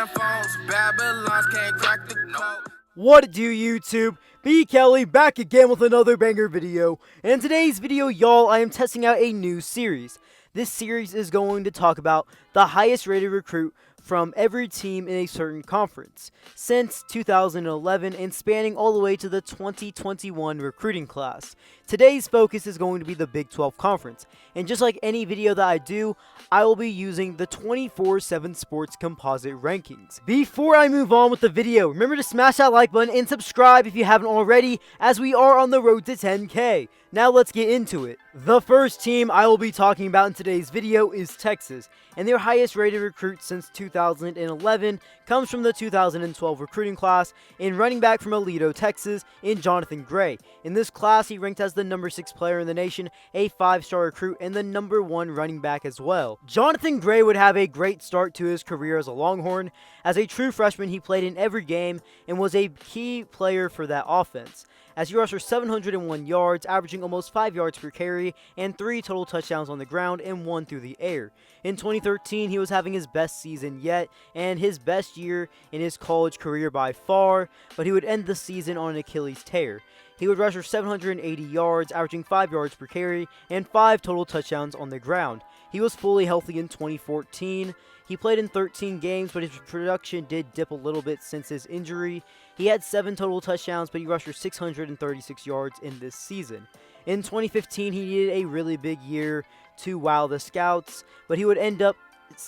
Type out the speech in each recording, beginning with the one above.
Damn phones, Babylons can't crack the code. What do YouTube? B. Kelly back again with another banger video. And in today's video, y'all, I am testing out a new series. This series is going to talk about the highest rated recruit from every team in a certain conference since 2011 and spanning all the way to the 2021 recruiting class. Today's focus is going to be the Big 12 conference, and just like any video that I do, I will be using the 24/7 Sports composite rankings. Before I move on with the video, remember to smash that like button and subscribe if you haven't already, as we are on the road to 10K. Now let's get into it. The first team I will be talking about in today's video is Texas, and their highest rated recruit since 2011 comes from the 2012 recruiting class in running back from Aledo, Texas, in Johnathan Gray. In this class, he ranked as the number 6 player in the nation, a 5-star recruit, and the number 1 running back as well. Johnathan Gray would have a great start to his career as a Longhorn. As a true freshman, he played in every game and was a key player for that offense, as he rushed for 701 yards, averaging almost 5 yards per carry, and 3 total touchdowns on the ground and 1 through the air. In 2013, he was having his best season yet, and his best year in his college career by far, but he would end the season on an Achilles tear. He would rush for 780 yards, averaging 5 yards per carry, and 5 total touchdowns on the ground. He was fully healthy in 2014. He played in 13 games, but his production did dip a little bit since his injury. He had 7 total touchdowns, but he rushed for 636 yards in this season. In 2015, he needed a really big year to wow the scouts, but he would end up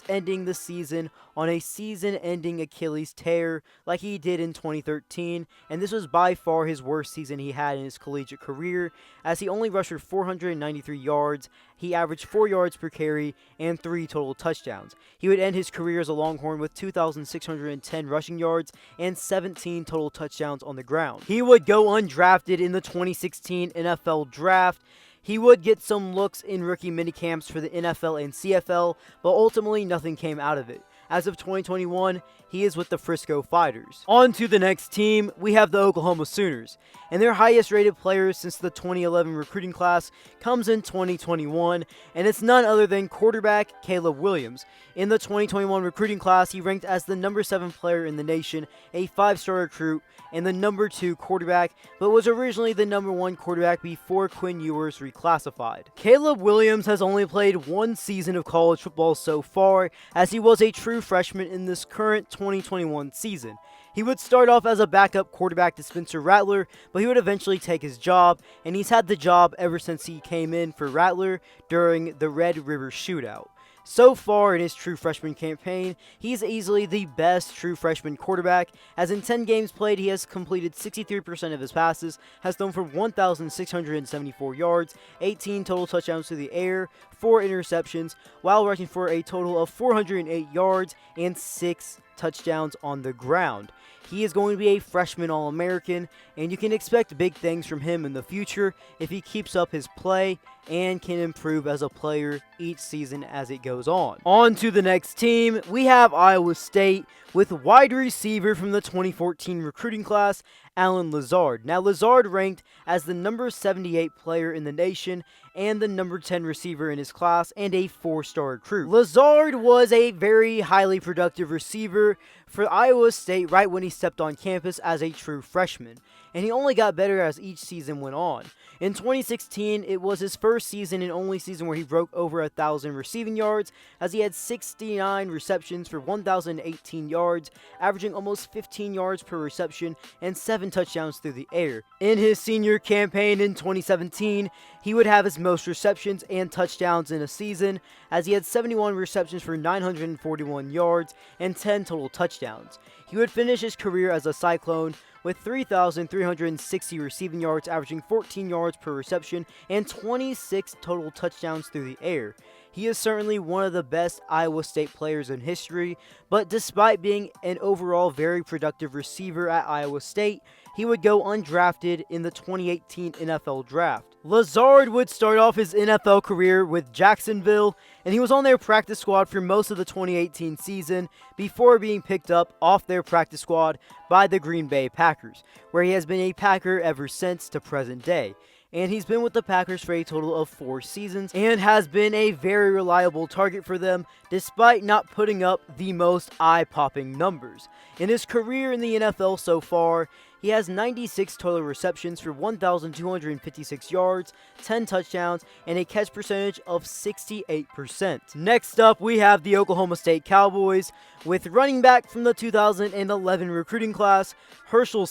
ending the season on a season-ending Achilles tear like he did in 2013, and this was by far his worst season he had in his collegiate career, as he only rushed for 493 yards, he averaged 4 yards per carry, and 3 total touchdowns. He would end his career as a Longhorn with 2,610 rushing yards and 17 total touchdowns on the ground. He would go undrafted in the 2016 NFL Draft. He would get some looks in rookie minicamps for the NFL and CFL, but ultimately nothing came out of it. As of 2021, he is with the Frisco Fighters. On to the next team, we have the Oklahoma Sooners, and their highest rated player since the 2011 recruiting class comes in 2021, and it's none other than quarterback Caleb Williams. In the 2021 recruiting class, he ranked as the number 7 player in the nation, a 5-star recruit, and the number 2 quarterback, but was originally the number 1 quarterback before Quinn Ewers reclassified. Caleb Williams has only played 1 season of college football so far, as he was a true freshman in this current 2021 season. He would start off as a backup quarterback to Spencer Rattler, but he would eventually take his job, and he's had the job ever since he came in for Rattler during the Red River Shootout. So far in his true freshman campaign, he's easily the best true freshman quarterback, as in 10 games played, he has completed 63% of his passes, has thrown for 1,674 yards, 18 total touchdowns to the air, 4 interceptions, while rushing for a total of 408 yards and 6 touchdowns on the ground. He is going to be a freshman All-American, and you can expect big things from him in the future if he keeps up his play and can improve as a player each season as it goes on. On to the next team, we have Iowa State with wide receiver from the 2014 recruiting class, Allen Lazard. Now, Lazard ranked as the number 78 player in the nation and the number 10 receiver in his class and a 4-star recruit. Lazard was a very highly productive receiver for Iowa State right when he stepped on campus as a true freshman, and he only got better as each season went on. In 2016, it was his first season and only season where he broke over 1,000 receiving yards, as he had 69 receptions for 1,018 yards, averaging almost 15 yards per reception and 7 touchdowns through the air. In his senior campaign in 2017, he would have his most receptions and touchdowns in a season, as he had 71 receptions for 941 yards and 10 total touchdowns. He would finish his career as a Cyclone with 3,360 receiving yards, averaging 14 yards per reception, and 26 total touchdowns through the air. He is certainly one of the best Iowa State players in history, but despite being an overall very productive receiver at Iowa State, he would go undrafted in the 2018 NFL Draft. Lazard would start off his NFL career with Jacksonville, and he was on their practice squad for most of the 2018 season before being picked up off their practice squad by the Green Bay Packers, where he has been a Packer ever since to present day. and he's been with the Packers for a total of 4 seasons and has been a very reliable target for them despite not putting up the most eye-popping numbers. In his career in the NFL so far, he has 96 total receptions for 1,256 yards, 10 touchdowns, and a catch percentage of 68%. Next up, we have the Oklahoma State Cowboys with running back from the 2011 recruiting class, Herschel.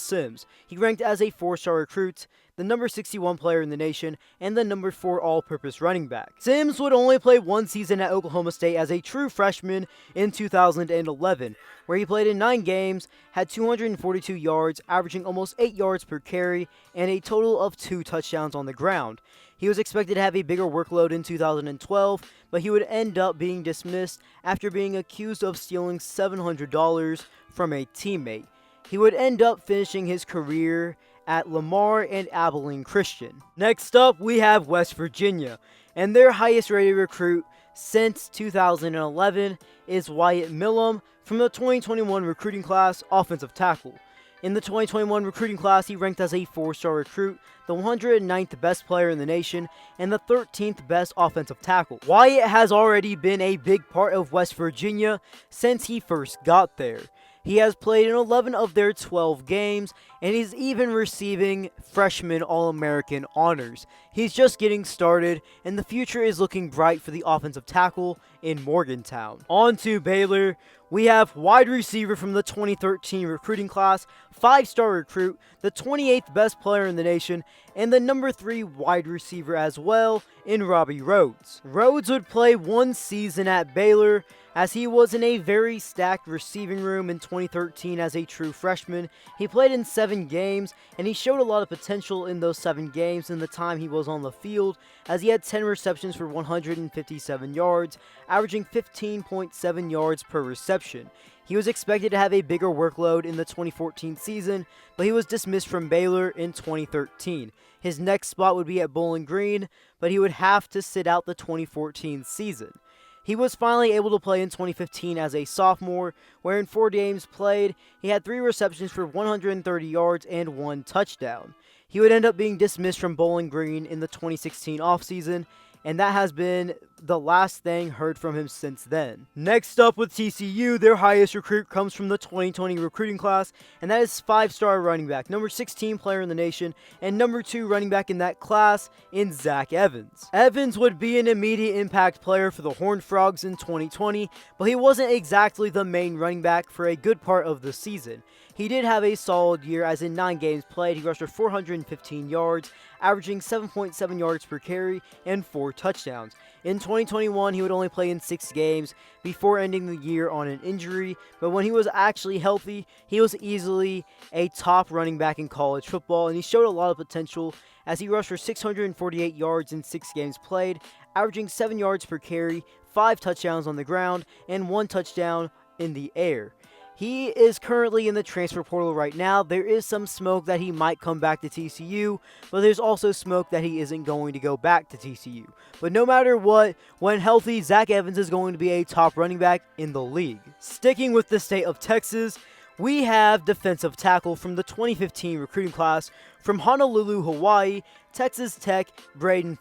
He ranked as a 4-star recruit, the number 61 player in the nation, and the number 4 all-purpose running back. Sims would only play 1 season at Oklahoma State as a true freshman in 2011, where he played in 9 games, had 242 yards, averaging almost 8 yards per carry, and a total of 2 touchdowns on the ground. He was expected to have a bigger workload in 2012, but he would end up being dismissed after being accused of stealing $700 from a teammate. He would end up finishing his career at Lamar and Abilene Christian. Next up, we have West Virginia, and their highest rated recruit since 2011 is Wyatt Milum from the 2021 recruiting class, offensive tackle. In the 2021 recruiting class, he ranked as a 4-star recruit, the 109th best player in the nation, and the 13th best offensive tackle. Wyatt has already been a big part of West Virginia since he first got there. He has played in 11 of their 12 games, and he's even receiving freshman All-American honors. He's just getting started, and the future is looking bright for the offensive tackle in Morgantown. On to Baylor. We have wide receiver from the 2013 recruiting class, 5-star recruit, the 28th best player in the nation, and the number 3 wide receiver as well in Robbie Rhodes. Rhodes would play 1 season at Baylor, as he was in a very stacked receiving room in 2013 as a true freshman. He played in 7 games, and he showed a lot of potential in those 7 games in the time he was on the field, as he had 10 receptions for 157 yards, averaging 15.7 yards per reception. He was expected to have a bigger workload in the 2014 season, but he was dismissed from Baylor in 2013. His next spot would be at Bowling Green, but he would have to sit out the 2014 season. He was finally able to play in 2015 as a sophomore, where in 4 games played, he had 3 receptions for 130 yards and 1 touchdown. He would end up being dismissed from Bowling Green in the 2016 offseason, and that has been the last thing heard from him since then. Next up with TCU, their highest recruit comes from the 2020 recruiting class, and that is 5-star running back, number 16 player in the nation, and number 2 running back in that class in Zach Evans. Evans would be an immediate impact player for the Horned Frogs in 2020, but he wasn't exactly the main running back for a good part of the season. He did have a solid year, as in 9 games played, he rushed for 415 yards, averaging 7.7 yards per carry and 4 touchdowns. In 2021, he would only play in 6 games before ending the year on an injury, but when he was actually healthy, he was easily a top running back in college football, and he showed a lot of potential as he rushed for 648 yards in 6 games played, averaging 7 yards per carry, 5 touchdowns on the ground, and 1 touchdown in the air. He is currently in the transfer portal right now. There is some smoke that he might come back to TCU, but there's also smoke that he isn't going to go back to TCU. But no matter what, when healthy, Zach Evans is going to be a top running back in the league. Sticking with the state of Texas, we have defensive tackle from the 2015 recruiting class from Honolulu, Hawaii, Texas Tech, Breiden.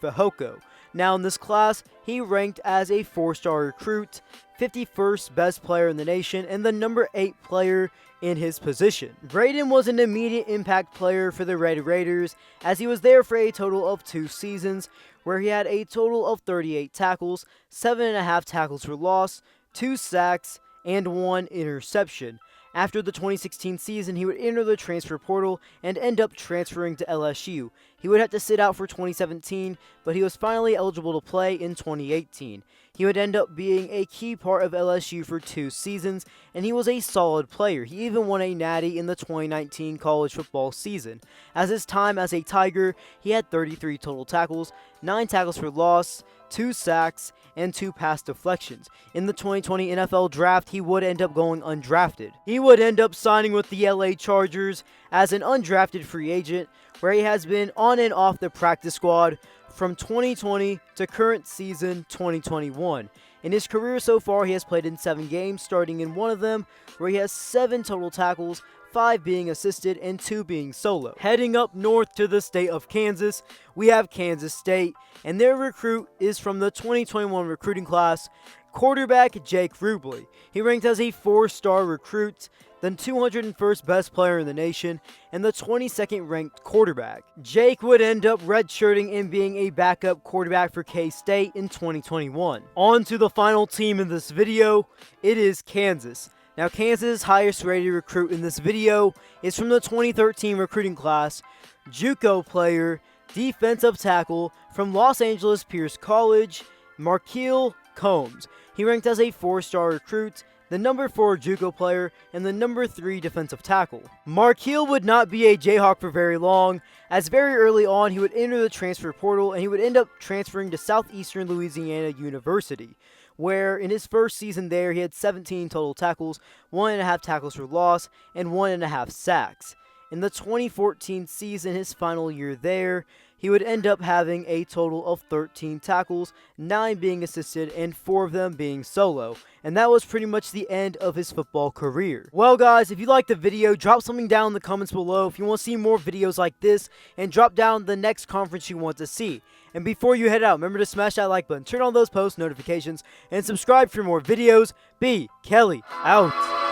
Now in this class, he ranked as a 4-star recruit, 51st best player in the nation, and the number 8 player in his position. Breiden was an immediate impact player for the Red Raiders, as he was there for a total of 2 seasons, where he had a total of 38 tackles, 7.5 tackles for loss, 2 sacks, and 1 interception. After the 2016 season, he would enter the transfer portal and end up transferring to LSU. He would have to sit out for 2017, but he was finally eligible to play in 2018. He would end up being a key part of LSU for 2 seasons, and he was a solid player. He even won a natty in the 2019 college football season. As his time as a Tiger, he had 33 total tackles, 9 tackles for loss, 2 sacks, and 2 pass deflections. In the 2020 NFL Draft, he would end up going undrafted. He would end up signing with the LA Chargers as an undrafted free agent, where he has been on and off the practice squad from 2020 to current season 2021. In his career so far, he has played in 7 games, starting in one of them, where he has 7 total tackles, 5 being assisted and 2 being solo. Heading up north to the state of Kansas, we have Kansas State, and their recruit is from the 2021 recruiting class, quarterback Jake Rubley. He ranked as a 4-star recruit, the 201st best player in the nation, and the 22nd ranked quarterback. Jake would end up redshirting and being a backup quarterback for K-State in 2021. On to the final team in this video, it is Kansas. Now, Kansas' highest rated recruit in this video is from the 2013 recruiting class, JUCO player, defensive tackle from Los Angeles Pierce College, Markeel Combs. He ranked as a 4-star recruit, the number 4 JUCO player, and the number 3 defensive tackle. Markeel would not be a Jayhawk for very long, as very early on he would enter the transfer portal and he would end up transferring to Southeastern Louisiana University, where in his first season there he had 17 total tackles, 1.5 tackles for loss, and 1.5 sacks. In the 2014 season, his final year there, he would end up having a total of 13 tackles, 9 being assisted and 4 of them being solo. And that was pretty much the end of his football career. Well guys, if you liked the video, drop something down in the comments below if you want to see more videos like this, and drop down the next conference you want to see. And before you head out, remember to smash that like button, turn on those post notifications, and subscribe for more videos. B. Kelly out.